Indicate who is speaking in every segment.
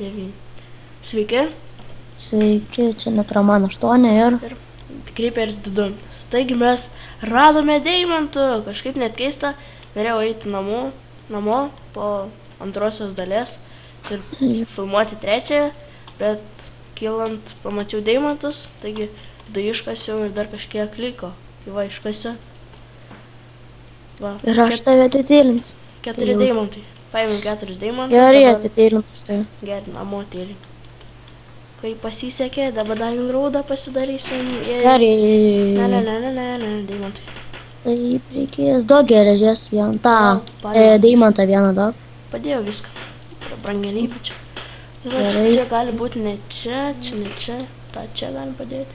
Speaker 1: 9. Sveiki.
Speaker 2: Sveiki, čia Netraman 8 ir
Speaker 1: Creeperis 2. Taigi mes radome deimantų. Kažkaip net keista. Norėjau eiti namo po antrosios dalies ir filmuoti trečiąją, bet kylant pamačiau deimantus, taigi 2 iškasiau ir dar kažkiek liko. Tai va, iškasiu. Va,
Speaker 2: ir aš tave atitėlinsiu.
Speaker 1: 4 deimantai. Paėmiau 4 deimantus.
Speaker 2: Gerai, atitėlinsiu tave.
Speaker 1: Gerai, namo tėlį. Kai pasisekė, dabar davim graudą pasidarysim.
Speaker 2: Gerai.
Speaker 1: Ne, deimantai.
Speaker 2: Taip, reikės daug geležies vieną. Deimantą vieną daug.
Speaker 1: Padėjau viską. Brangenybė čia.
Speaker 2: Gerai.
Speaker 1: Čia gali būti ne čia, ne čia. Ta čia galim padėti.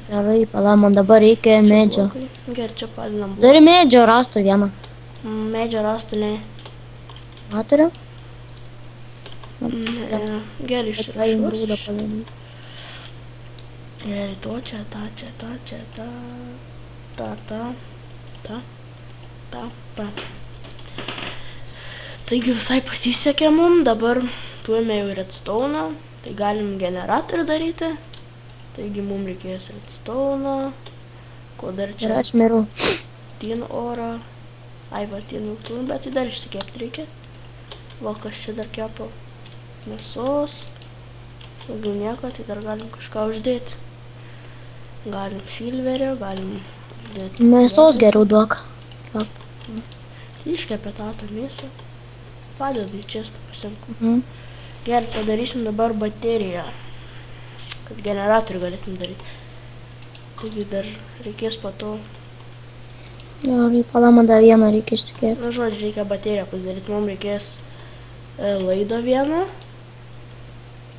Speaker 2: Gerai, pala, man dabar reikia medžio.
Speaker 1: Gerai, čia padinam.
Speaker 2: Turi medžio rastų vieną.
Speaker 1: Medžio rastų ne.
Speaker 2: Maturiu?
Speaker 1: Gerai,
Speaker 2: išrišuosiu.
Speaker 1: Gerai, to čia, ta. Taigi visai pasisekė mum, dabar turime jau redstone, tai galim generatorių daryti. Taigi mum reikės redstone, ko dar čia?
Speaker 2: Ir aš miru.
Speaker 1: Tin orą. Ai, va, tin jau turim, bet tai dar išsikepti reikia. Va, kas čia dar kepa? Mėsos. Jeigu nieko, tai dar galim kažką uždėti. Galim silverio, galim uždėti.
Speaker 2: Mėsos geriau duok.
Speaker 1: Iškepė tą mėsą. Padedu į čestą pasimku. Gerai, padarysim dabar bateriją. Kad generatorių galėtum daryti. Taigi dar reikės po to.
Speaker 2: Gerai, pala, man dar vieną reikia išsikėpti.
Speaker 1: Nu, žodžiu, reikia bateriją pasidaryti. Mums reikės laido vieną.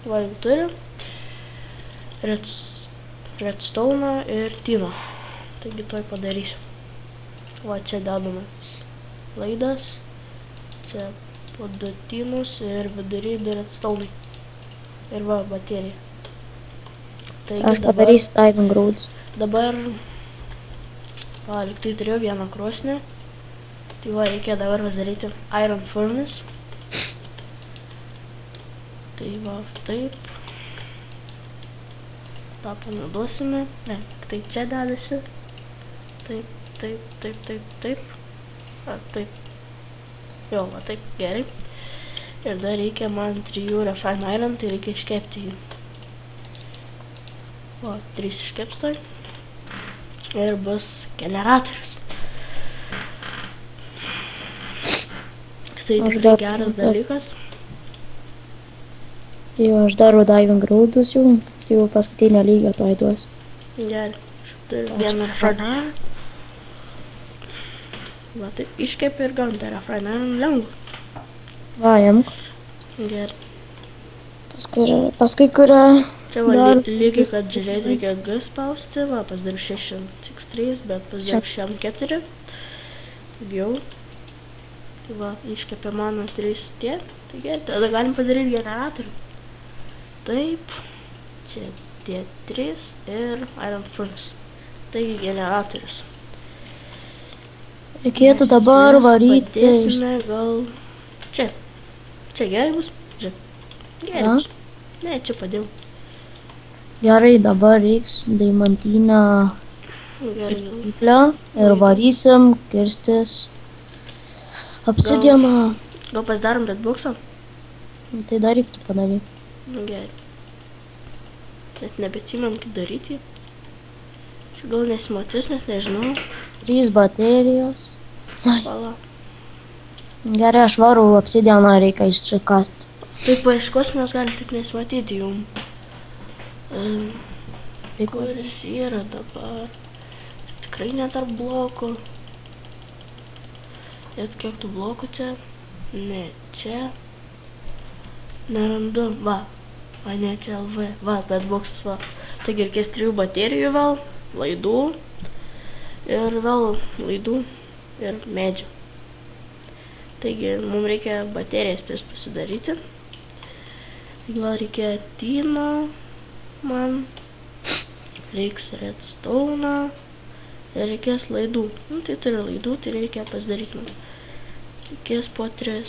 Speaker 1: Va, jau turim. Redstone ir tino. Taigi toj padarysiu. Va, čia dedamas laidas. Čia po 2 tinus ir vidury 2 redstone. Ir va, baterija. Taigi
Speaker 2: aš padarysiu Iron Growth.
Speaker 1: Dabar, va, liktai turėjau vieną krosnį. Tai va, reikia dabar pasidaryti Iron Furnace. Tai va, taip. tą panaudosime. Ne, tai čia dedasi. Taip. Taip. Jo, va taip, gerai. Ir dar reikia man 3 refine iron, tai reikia iškepti jį. O, 3 iškepstoj. Ir bus generatorius. Tai tikrai geras dalykas.
Speaker 2: Jo, aš darau diving grūdus jau paskutinę lygą to įduosiu.
Speaker 1: Gerai, turiu vieną refine iron. Va taip, iškepi ir gauni tą refine iron lengva.
Speaker 2: Va, jamk.
Speaker 1: Gerai.
Speaker 2: Paskui kuria...
Speaker 1: Čia va lygiai, kad žiūrėti reikia G spausti, va pasidariu 6x3, bet pasidariu 6x4. Jau. Va, iškepė mano 3 tiek. Tai gerai, tada galim padaryti generatorių. Taip. Čia tie 3 ir iron furnace. Taigi generatorius.
Speaker 2: Reikėtų dabar varyti...
Speaker 1: Padėsime gal... Čia. Čia gerai bus? Gerai bus. Ne, čia padėjau.
Speaker 2: Gerai, dabar reiks deimantinę kirpyklę ir varysim kirstis obsidianą.
Speaker 1: Gal pasidarom redboxą?
Speaker 2: Tai dar reiktų padaryti.
Speaker 1: Gerai. Net nebeatsimenu, kaip daryti. Čia gal nesimatys, net nežinau.
Speaker 2: 3 baterijos.
Speaker 1: Pala.
Speaker 2: Gerai, aš varau obsidianą, reikia išsikasti.
Speaker 1: Taip paieškos mes galim tik nesimatyti jum. Kuris yra dabar? Tikrai ne tarp blokų. Ir kiek tų blokų čia? Ne, čia. Nerandu, va. Va, ne, čia LV. Va, bet boksas, va. Taigi reikės 3 baterijų vėl, laidų. Ir vėl laidų ir medžių. Taigi, mums reikia baterijas ties pasidaryti. Gal reikia tino man. Reiks redstone. Ir reikės laidų. Nu, tai turiu laidų, tai reikia pasidaryti man. Reikės po 3.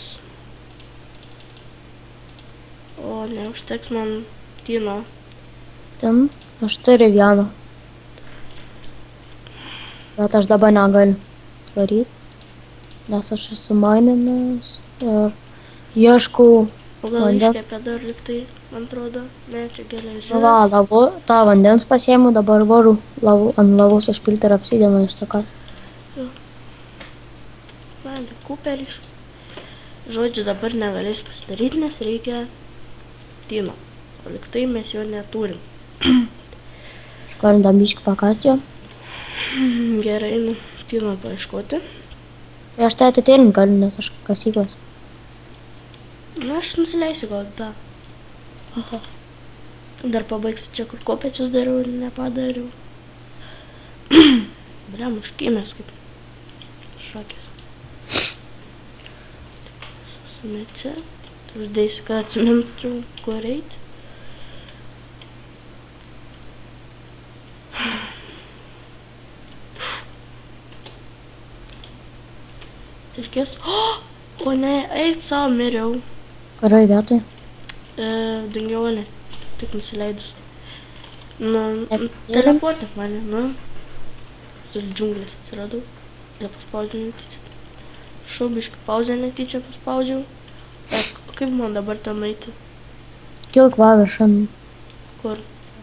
Speaker 1: O neužteks man tino.
Speaker 2: Ten aš turiu vieną. Bet aš dabar negaliu varyti. Nes aš esu maininęs ir ieškau
Speaker 1: O gal
Speaker 2: vandens.
Speaker 1: iškepė dar liktai, man atrodo, ne, čia geležis.
Speaker 2: Va, tą vandens pasiėmiau, dabar varu ant lavos užpilti ir apsidėnu išsakas.
Speaker 1: Man, kuperis. Žodžiu, dabar negalės pasidaryti, nes reikia tino. O liktai mes jo neturim.
Speaker 2: Galim tam biškį pakasti jo.
Speaker 1: Gerai, nu, tino paieškoti.
Speaker 2: Tai aš tai atitėlint galiu, nes aš kasyklas.
Speaker 1: Na, aš nusileisiu gal tą. Dar pabaigsiu čia, kur kopečius dariau ir nepadariau. Bliam, užkimės kaip šakės. Susime čia. Uždėsiu, kad atsiminčiau, kur eiti. Reikės. O ne, eit savo, miriau.
Speaker 2: Kurioj vietoj?
Speaker 1: Dingiolė, tik nusileidus. Nu,
Speaker 2: Taip,
Speaker 1: teleportė mane, nu. Su džiunglės atsiradau. Gal paspaudžiau netyčia. Šaubiškai pauzę netyčia paspaudžiau. Kaip man dabar ten eiti?
Speaker 2: Kilk va viršan.
Speaker 1: Kur?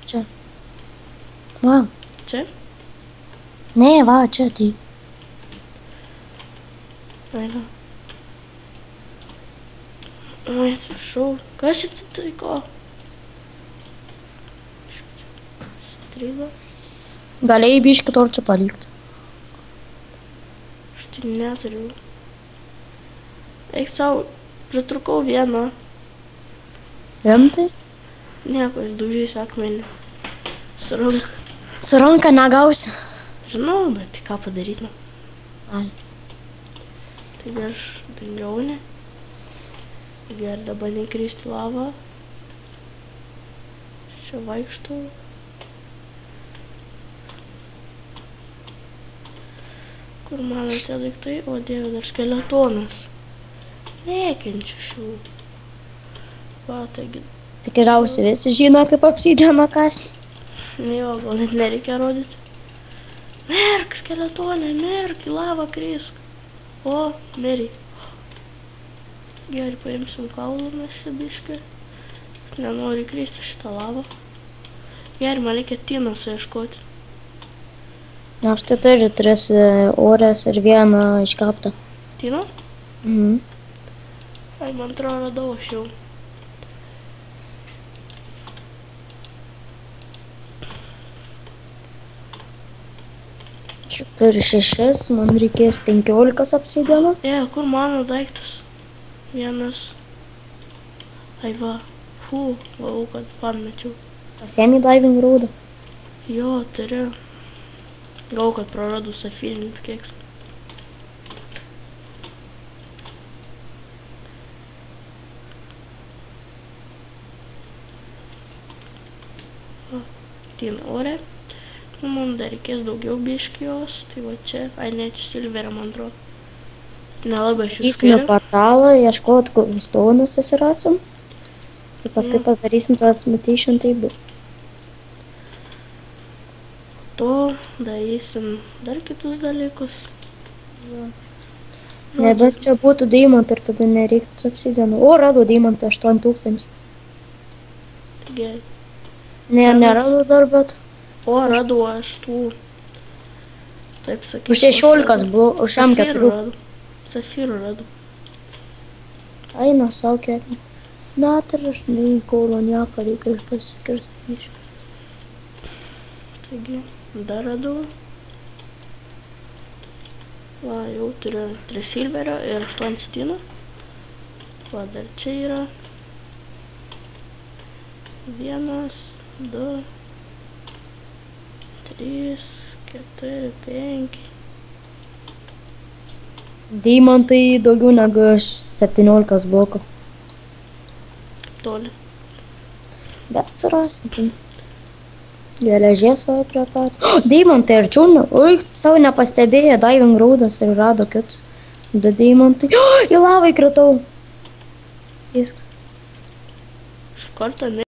Speaker 2: Čia. Va.
Speaker 1: Čia?
Speaker 2: Ne, va, čia tai.
Speaker 1: Ai, va. Oi, atsiprašau. Kas čia atsitiko? Strigo.
Speaker 2: Galėjai biškį torčių palikti.
Speaker 1: Aš tai neturiu. Eik savo, pritrukau vieną.
Speaker 2: Rimtai?
Speaker 1: Nieko, aš daužysiu akmenį. Su ranka.
Speaker 2: Su ranka negausi.
Speaker 1: Žinau, bet tai ką padaryti.
Speaker 2: Ai.
Speaker 1: Taigi aš dangiau, ne? Taigi ar dabar nekristi lavą. Čia vaikštau. Kur mano tie daiktai? O Dieve, dar skeletonas. Nekenčiu šių. Va, taigi.
Speaker 2: Tikriausiai visi žino, kaip apsidėma kasti.
Speaker 1: Jo, gal net nereikia rodyti. Merk, skeletonė, merk, į lavą krisk. O, meri. Gerai, paimsim kaulų mes čia biškai. Nenoriu kristi šitą lavą. Gerai, man reikia tino suieškoti.
Speaker 2: Aš tai turiu 3 orės ir 1 iškaptą.
Speaker 1: Tino?
Speaker 2: Mhm.
Speaker 1: Ai, man atrodo, radau aš jau.
Speaker 2: Čia turiu 6, man reikės 15 apsidienų.
Speaker 1: Kur mano daiktas? Vienas. Ai va. Fū, valau, kad pamečiau.
Speaker 2: Pasiemi diving raudą.
Speaker 1: Jo, turiu. Gal, kad praradau safirinį keksą. Tin ore. Nu, man dar reikės daugiau biškijos. Tai va čia. Ai, ne, čia silverio, man atrodo. Nelabai aš
Speaker 2: Įsime portalą, ieškot, kur stonus susirasim. Ir paskui pasidarysim transmutation table.
Speaker 1: To darysim dar kitus dalykus.
Speaker 2: Ne, bet čia būtų deimantą ir tada nereiktų apsidienų. O, radau deimantą 8000.
Speaker 1: Gerai.
Speaker 2: Ne, neradau dar, bet
Speaker 1: O, radau aš tų. Taip sakyti.
Speaker 2: už 16 buvo, už M4.
Speaker 1: Safyrų radau.
Speaker 2: Eina savo kiek. Net ir aš nei kaulo nieko reikia pasikirsti.
Speaker 1: Taigi, dar radau. Va, jau turiu 3 silverio ir 8 stino. Va, dar čia yra. 1, 2, 3, 4, 5.
Speaker 2: Deimantai daugiau negu 17 blokų.
Speaker 1: Toli.
Speaker 2: Bet surasim. Geležies va prie pat. Deimantai arčiau. Oi, savo nepastebėjo. Diving raudas ir rado kitus. 2 deimantai. Į lavą įkritau. Viskas.
Speaker 1: kartą